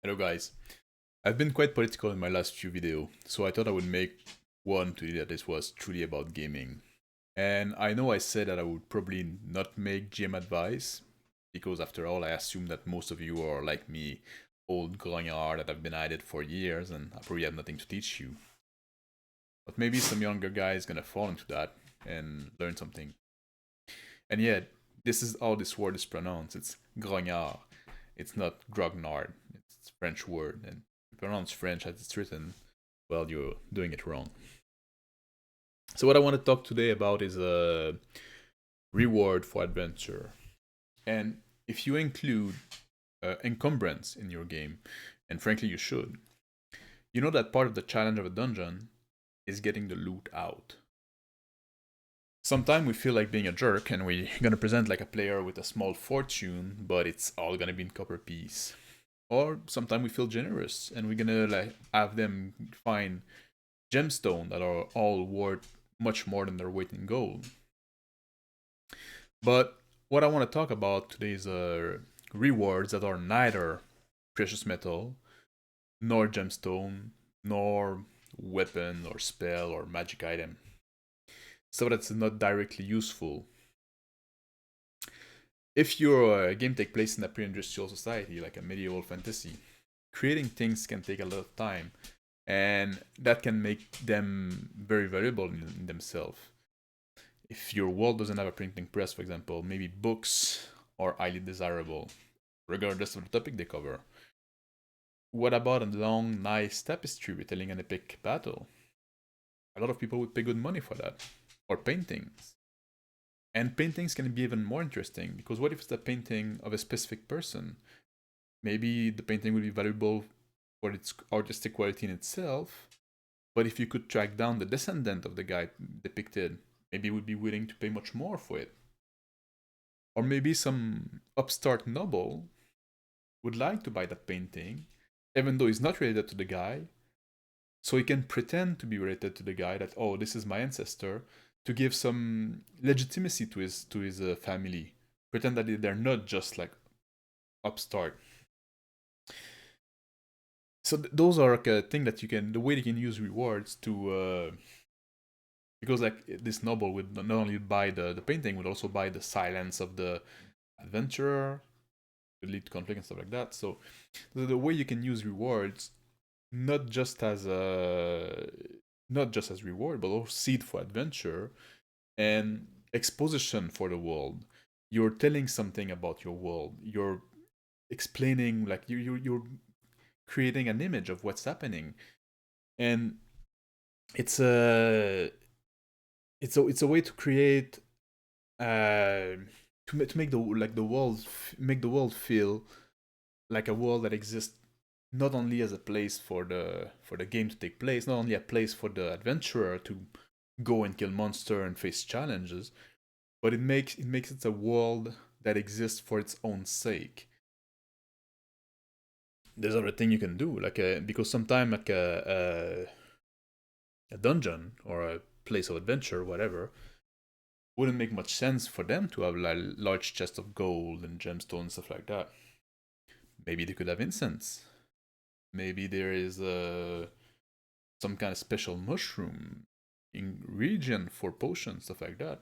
Hello guys. I've been quite political in my last few videos, so I thought I would make one today that this was truly about gaming. And I know I said that I would probably not make GM advice, because after all I assume that most of you are like me, old grognards that have been at it for years and I probably have nothing to teach you. But maybe some younger guy is gonna fall into that and learn something. And yet, this is how this word is pronounced. It's grognard. It's not grognard. It's a French word, and if you pronounce French as it's written, well, you're doing it wrong. So what I want to talk today about is a reward for adventure. And if you include encumbrance in your game, and frankly you should, you know that part of the challenge of a dungeon is getting the loot out. Sometimes we feel like being a jerk and we're gonna present like a player with a small fortune, but it's all gonna be in copper piece. Or sometimes we feel generous and we're gonna like have them find gemstones that are all worth much more than their weight in gold. But what I want to talk about today is rewards that are neither precious metal, nor gemstone, nor weapon or spell or magic item. So that's not directly useful. If your game takes place in a pre-industrial society, like a medieval fantasy, creating things can take a lot of time, and that can make them very valuable in themselves. If your world doesn't have a printing press, for example, maybe books are highly desirable, regardless of the topic they cover. What about a long, nice tapestry retelling an epic battle? A lot of people would pay good money for that. Or paintings. And paintings can be even more interesting, because what if it's a painting of a specific person? Maybe the painting would be valuable for its artistic quality in itself, but if you could track down the descendant of the guy depicted, maybe you would be willing to pay much more for it. Or maybe some upstart noble would like to buy that painting, even though he's not related to the guy, so he can pretend to be related to the guy, that, oh, this is my ancestor, to give some legitimacy to his family. Pretend that they're not just like upstart. So those are like a thing that you can, the way you can use rewards to because like this noble would not only buy the painting, would also buy the silence of the adventurer, could lead to conflict and stuff like that. So the way you can use rewards, not just as a not just as reward, but also seed for adventure and exposition for the world. You're telling something about your world. You're explaining, like you're creating an image of what's happening, and it's a it's a way to create to make the like the world make the world feel like a world that exists not only as a place for the game to take place, not only a place for the adventurer to go and kill monster and face challenges, but it makes it a world that exists for its own sake. There's other thing you can do, like because sometimes like a dungeon or a place of adventure, whatever, wouldn't make much sense for them to have like large chests of gold and gemstones, stuff like that. Maybe they could have incense. Maybe there is some kind of special mushroom ingredient for potions, stuff like that.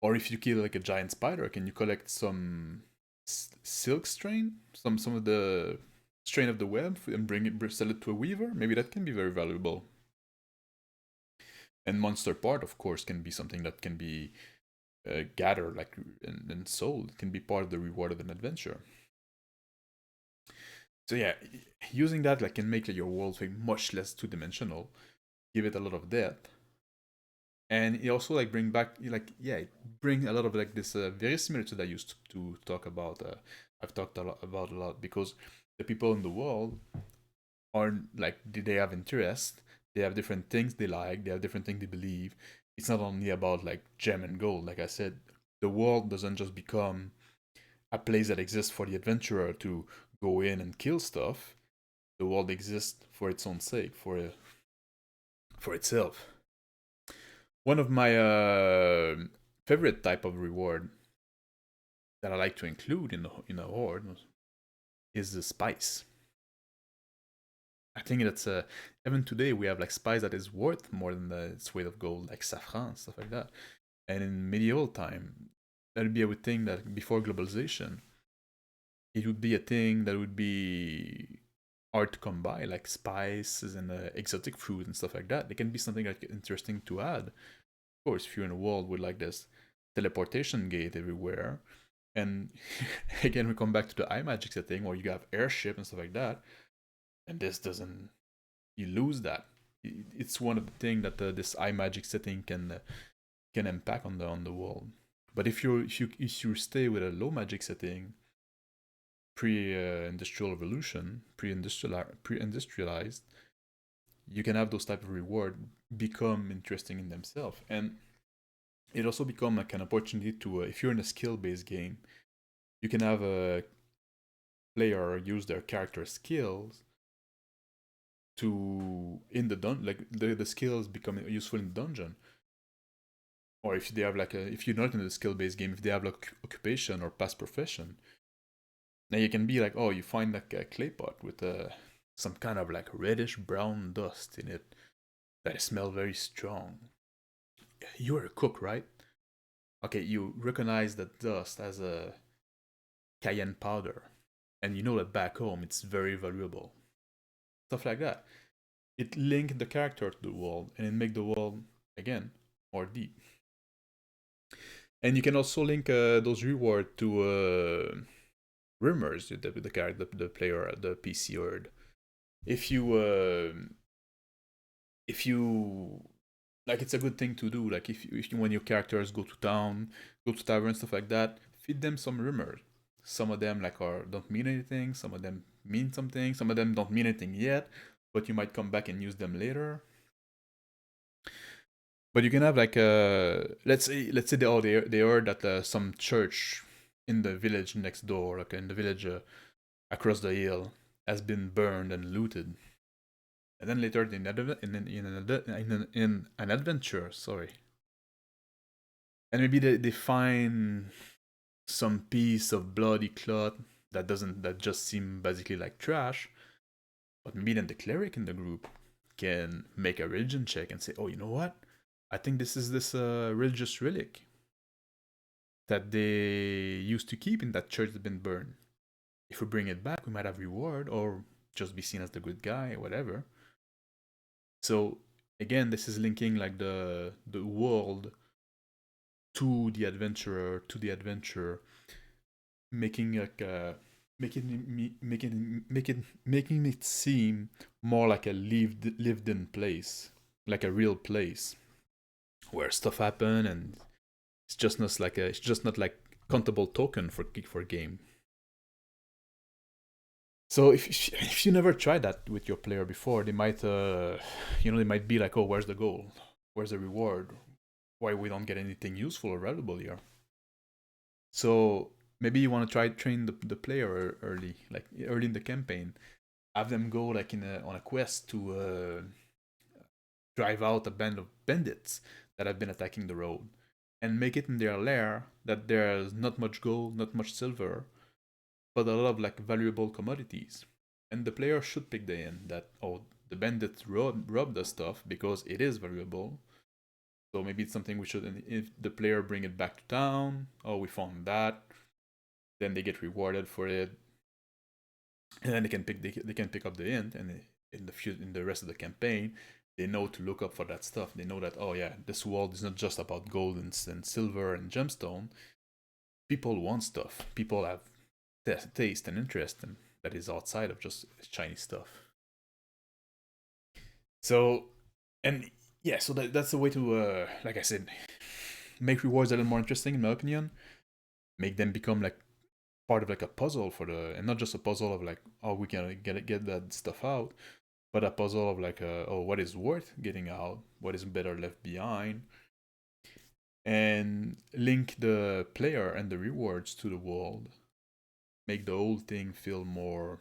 Or if you kill like a giant spider, can you collect some silk strain, some of the strain of the web, and sell it to a weaver? Maybe that can be very valuable. And monster part, of course, can be something that can be gathered like and sold. It can be part of the reward of an adventure. So yeah, using that like can make like, your world like, much less two-dimensional, give it a lot of depth, and it also like bring back like yeah, bring a lot of like this verisimilitude I used to talk about. I've talked a lot about a lot, because the people in the world are like they have interest, they have different things they like, they have different things they believe. It's not only about like gem and gold. Like I said, the world doesn't just become a place that exists for the adventurer to go in and kill stuff. The world exists for its own sake, for itself. One of my favorite type of reward that I like to include in a horde is the spice. I think that's even today we have like spice that is worth more than its weight of gold, like saffron, stuff like that. And in medieval time, that would be, I would think, that before globalization, it would be a thing that would be hard to come by, like spices and exotic fruit and stuff like that. They can be something like interesting to add. Of course, if you're in a world with like this teleportation gate everywhere, and again we come back to the iMagic setting where you have airship and stuff like that, and this doesn't, you lose that. It's one of the things that this iMagic setting can impact on the world. But if you stay with a low magic setting, pre-industrial revolution, pre-industrialized, you can have those type of reward become interesting in themselves, and it also become like an opportunity to, if you're in a skill-based game, you can have a player use their character skills to in the like the skills become useful in the dungeon. Or if they have like a, if you're not in a skill-based game, if they have like occupation or past profession, now you can be like, oh, you find like a clay pot with some kind of like reddish brown dust in it that smell very strong. You're a cook, right? Okay, you recognize that dust as a cayenne powder, and you know that back home it's very valuable. Stuff like that. It link the character to the world, and it make the world again more deep. And you can also link those rewards to rumors that the character, the player, the PC heard. If you like, it's a good thing to do. Like if you when your characters go to town, go to tavern, stuff like that, feed them some rumors. Some of them like are don't mean anything. Some of them mean something. Some of them don't mean anything yet, but you might come back and use them later. But you can have like let's say they heard that some church in the village next door, like in the village across the hill, has been burned and looted. And then later in an adventure, sorry, and maybe they find some piece of bloody cloth that just seem basically like trash. But maybe then the cleric in the group can make a religion check and say, oh, you know what? I think this is this religious relic that they used to keep in that church that's been burned. If we bring it back, we might have reward or just be seen as the good guy, or whatever. So again, this is linking like the world to the adventurer, to the adventure, making like making it seem more like a lived in place, like a real place where stuff happen, and it's just not like countable token for game. So if you never tried that with your player before, they might they might be like, oh, where's the goal? Where's the reward? Why we don't get anything useful or valuable here? So maybe you want to try train the player early, like early in the campaign. Have them go like on a quest to drive out a band of bandits that have been attacking the road, and make it in their lair that there's not much gold, not much silver, but a lot of like valuable commodities. And the player should pick the end that, oh, the bandits robbed the stuff because it is valuable. So maybe it's something we should, if the player bring it back to town, oh, we found that, then they get rewarded for it, and then they can pick up the hint, and in the rest of the campaign, they know to look up for that stuff. They know that, oh yeah, this world is not just about gold and silver and gemstone. People want stuff. People have taste and interest, and that is outside of just shiny stuff. So, and yeah, so that's the way to, like I said, make rewards a little more interesting, in my opinion. Make them become like part of like a puzzle for and not just a puzzle of like, oh, we can get that stuff out, but a puzzle of like, oh, what is worth getting out, what is better left behind, and link the player and the rewards to the world. Make the whole thing feel more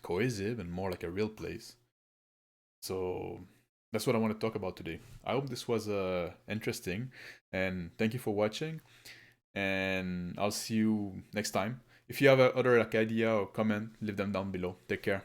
cohesive and more like a real place. So that's what I want to talk about today. I hope this was interesting, and thank you for watching. And I'll see you next time. If you have a other like idea or comment, leave them down below. Take care.